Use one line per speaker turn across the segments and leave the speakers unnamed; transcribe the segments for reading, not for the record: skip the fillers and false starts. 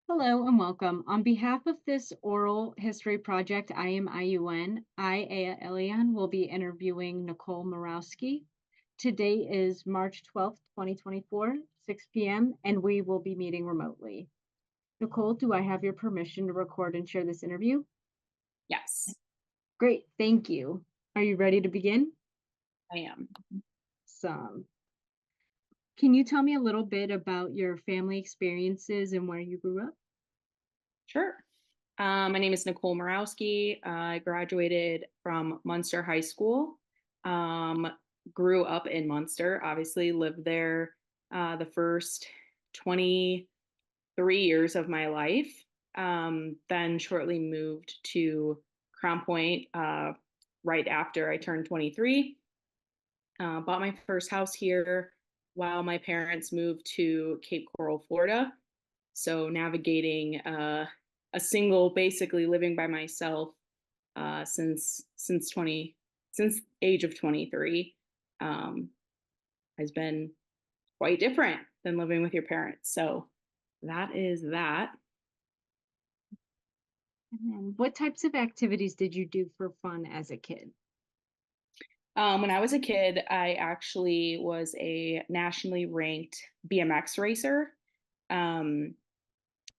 Hello and welcome. On behalf of this oral history project, I am IUN. Ayah Elayyan will be interviewing Nicole Mirowski. Today is March 12th, 2024, 6 p.m., and we will be meeting remotely. Nicole, do I have your permission to record and share this interview?
Yes,
Great, thank you. Are you ready to begin?
I am.
Some. Can you tell me a little bit about your family experiences and where you grew up?
Sure. My name is Nicole Mirowski. I graduated from Munster High School. Um, Grew up in Munster, obviously lived there the first 23 years of my life. Then shortly moved to Crown Point right after I turned 23. Bought my first house here while my parents moved to Cape Coral, Florida. So navigating a single, basically living by myself since age of 23 um, has been quite different than living with your parents. So that is that.
And then what types of activities did you do for fun as a kid?
When I was a kid, I actually was a nationally ranked BMX racer. Um,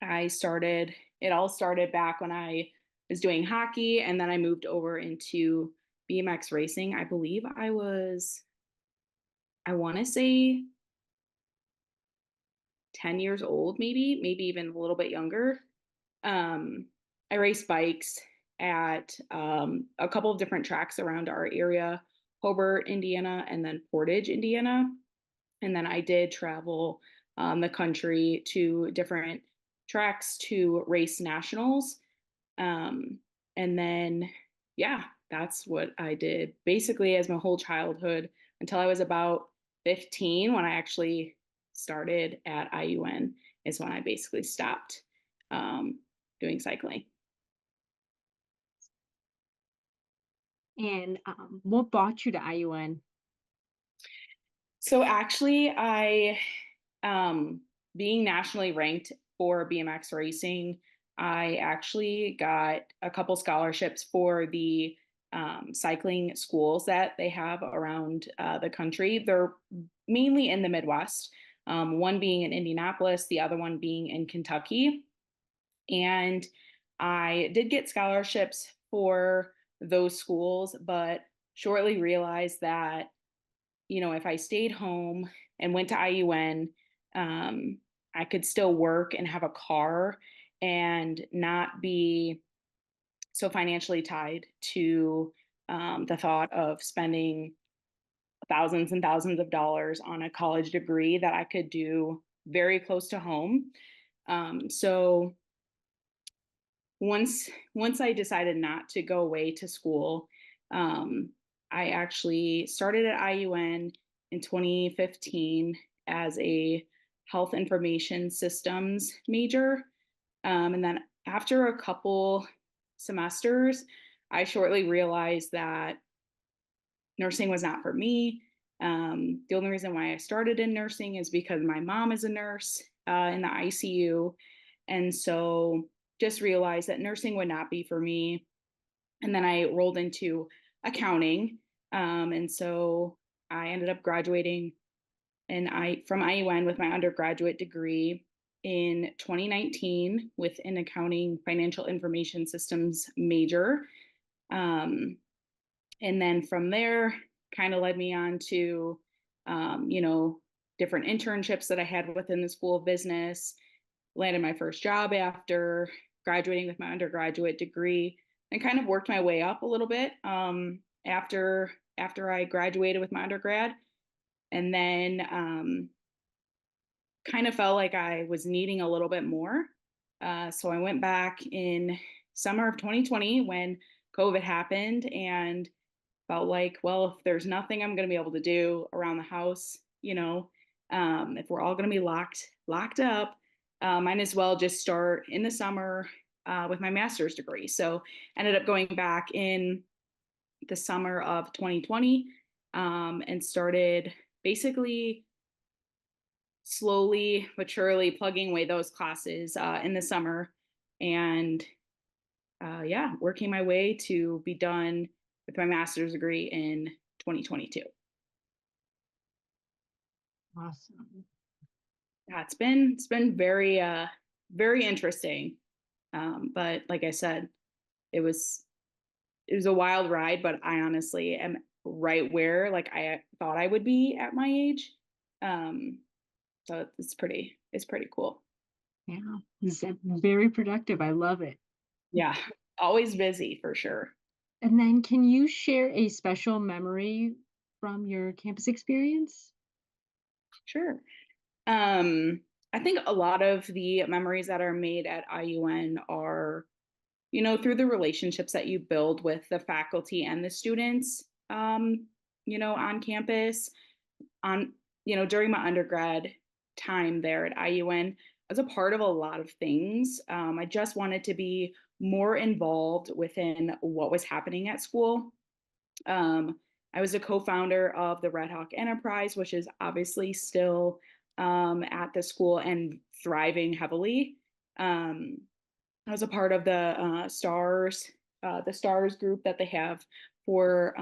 it all started back when I was doing hockey, and then I moved over into BMX racing. I believe I want to say 10 years old, maybe even a little bit younger. Um, I raced bikes at a couple of different tracks around our area, Hobart, Indiana, and then Portage, Indiana. And then I did travel the country to different tracks to race nationals. Um, and then, yeah, that's what I did basically as my whole childhood until I was about 15 when I actually started at IUN, is when I basically stopped um, doing cycling.
And what brought you to IUN?
So actually, being nationally ranked for BMX racing, I actually got a couple scholarships for the cycling schools that they have around the country. They're mainly in the Midwest, one being in Indianapolis, the other one being in Kentucky. And I did get scholarships for those schools, but shortly realized that if I stayed home and went to IUN, um, I could still work and have a car and not be so financially tied to the thought of spending thousands and thousands of dollars on a college degree that I could do very close to home. So once I decided not to go away to school, um, I actually started at IUN in 2015 as a health information systems major. And then after a couple semesters, I shortly realized that nursing was not for me. The only reason why I started in nursing is because my mom is a nurse in the ICU. And so just realized that nursing would not be for me. And then I rolled into accounting. And so I ended up graduating from IUN with my undergraduate degree in 2019 with an accounting financial information systems major. Um, and then from there, kind of led me on to, different internships that I had within the School of Business, landed my first job after graduating with my undergraduate degree, and kind of worked my way up a little bit after I graduated with my undergrad. And then kind of felt like I was needing a little bit more. So I went back in summer of 2020 when COVID happened and felt like, well, if there's nothing I'm going to be able to do around the house, if we're all going to be locked up, might as well just start in the summer with my master's degree. So ended up going back in the summer of 2020 and started basically slowly but surely plugging away those classes in the summer, and yeah, working my way to be done with my master's degree in 2022.
Awesome.
Yeah, it's been very very interesting. But like I said, it was it was a wild ride, but I honestly am right where like I thought I would be at my age. Um, so it's pretty cool.
Yeah. It's very productive. I love it.
Yeah, always busy for sure.
And then can you share a special memory from your campus experience?
Sure. Um, I think a lot of the memories that are made at IUN are, through the relationships that you build with the faculty and the students, on campus. On, during my undergrad time there at IUN, I was a part of a lot of things. I just wanted to be more involved within what was happening at school. Um, I was a co-founder of the Redhawk Enterprise, which is obviously still at the school and thriving heavily. Um, I was a part of the Stars group that they have for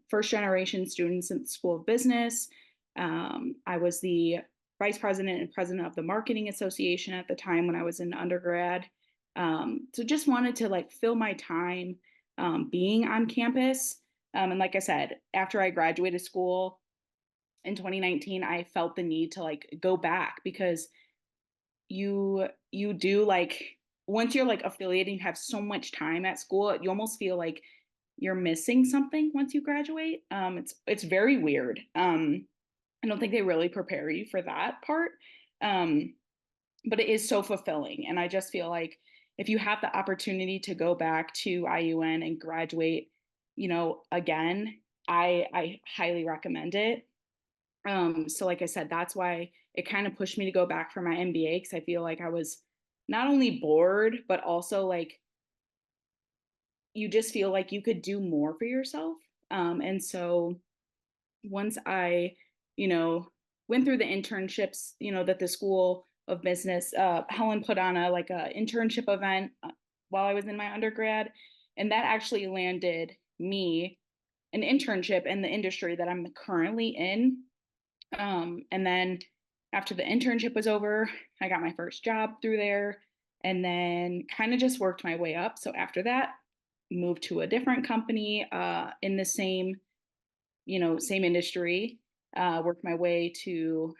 first generation students in the School of Business. I was the vice president and president of the Marketing Association at the time when I was in undergrad. So just wanted to like fill my time being on campus. And like I said, after I graduated school in 2019, I felt the need to like go back because you do like once you're like affiliated, you have so much time at school, you almost feel like you're missing something once you graduate. It's very weird. I don't think they really prepare you for that part. Um, but it is so fulfilling. And I just feel like if you have the opportunity to go back to IUN and graduate, again, I highly recommend it. So like I said, that's why it kind of pushed me to go back for my MBA because I feel like I was not only bored, but also like you just feel like you could do more for yourself. And so once I, you know, went through the internships, that the School of Business, Helen put on a like a internship event while I was in my undergrad, and that actually landed me an internship in the industry that I'm currently in. And then after the internship was over, I got my first job through there and then kind of just worked my way up. So after that, moved to a different company in the same industry, worked my way to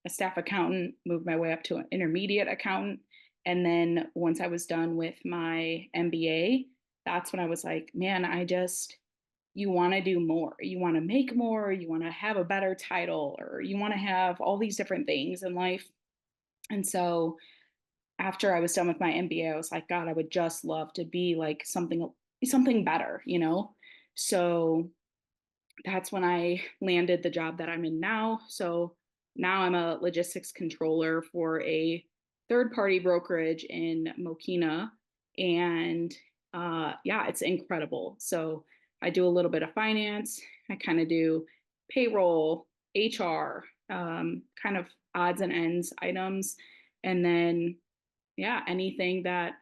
a staff accountant, moved my way up to an intermediate accountant. And then once I was done with my MBA, that's when I was like, man, you want to do more. You want to make more. You want to have a better title, or you want to have all these different things in life. And so after I was done with my MBA, I was like, God, I would just love to be like something better. So that's when I landed the job that I'm in now. So now I'm a logistics controller for a third party brokerage in Mokina. And yeah, it's incredible. So I do a little bit of finance, I kind of do payroll, HR, kind of odds and ends items. And then, yeah, anything that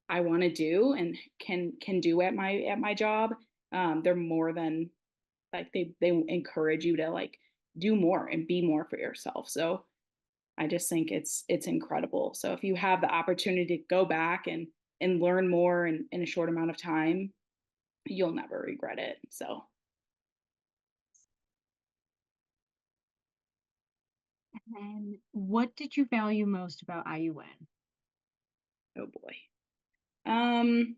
I want to do and can do at my job, they're more than like they encourage you to like do more and be more for yourself. So I just think it's incredible. So if you have the opportunity to go back and learn more in a short amount of time, you'll never regret it. So
And what did you value most about IUN?
oh boy. Um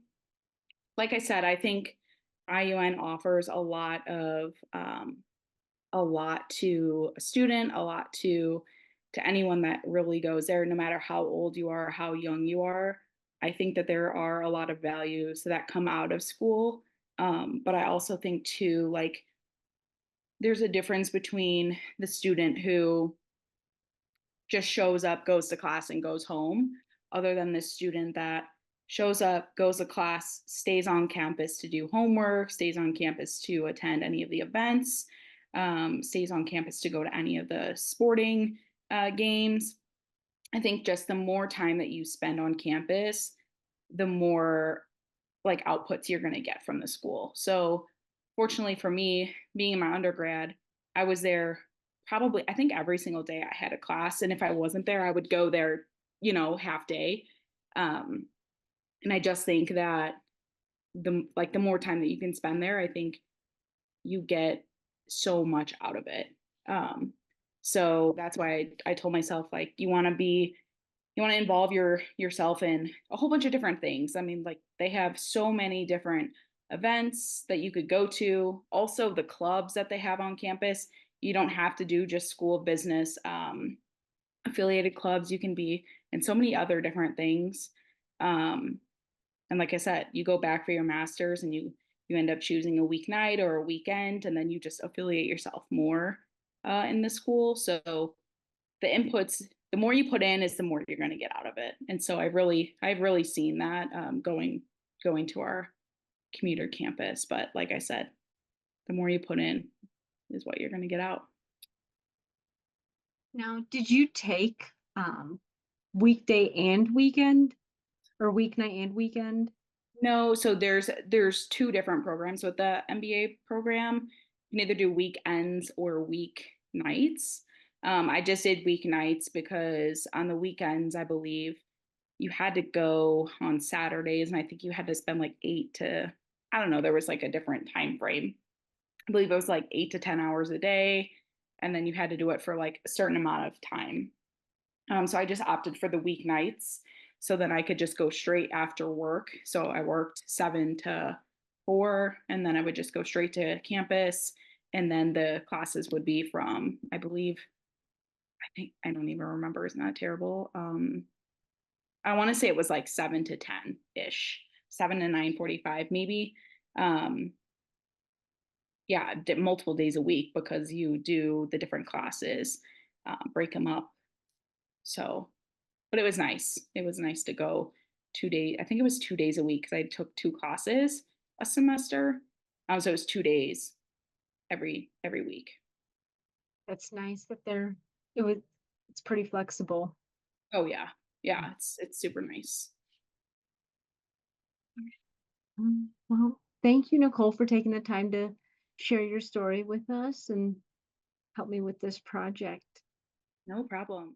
like I said, I think IUN offers a lot to a student, a lot to anyone that really goes there, no matter how old you are, how young you are. I think that there are a lot of values that come out of school. But I also think too, like there's a difference between the student who just shows up, goes to class, and goes home, other than the student that shows up, goes to class, stays on campus to do homework, stays on campus to attend any of the events, stays on campus to go to any of the sporting games. I think just the more time that you spend on campus, the more like outputs you're going to get from the school. So, fortunately for me, being in my undergrad, I was there probably, I think every single day I had a class. And if I wasn't there, I would go there, half day. Um, and I just think that the more time that you can spend there, I think you get so much out of it. Um, so that's why I told myself like you want to involve yourself in a whole bunch of different things. I mean, like they have so many different events that you could go to. Also, the clubs that they have on campus. You don't have to do just school of business affiliated clubs. You can be in so many other different things. Um, and like I said, you go back for your master's and you end up choosing a weeknight or a weekend, and then you just affiliate yourself more in the school. So the inputs, the more you put in, is the more you're going to get out of it. And so I've really seen that going to our commuter campus. But like I said, the more you put in is what you're going to get out.
Now, did you take weekday and weekend or weeknight and weekend?
No, so there's two different programs with the MBA program. You can either do weekends or weeknights. I just did weeknights because on the weekends, I believe you had to go on Saturdays, and I think you had to spend like I don't know, there was like a different time frame. I believe it was like 8 to 10 hours a day, and then you had to do it for like a certain amount of time. So I just opted for the weeknights so then I could just go straight after work. So I worked 7 to 4, and then I would just go straight to campus. And then the classes would be from, I believe, I think, I don't even remember. Isn't that terrible? I want to say it was like 7 to 10 ish, 7 to 9:45 maybe. Um, yeah, multiple days a week because you do the different classes, break them up. So but it was nice. It was nice to go 2 days. I think it was 2 days a week because I took two classes a semester. So it was 2 days every week.
That's nice that it's pretty flexible.
Oh yeah, yeah. It's super nice.
Well, thank you, Nicole, for taking the time to share your story with us and help me with this project.
No problem.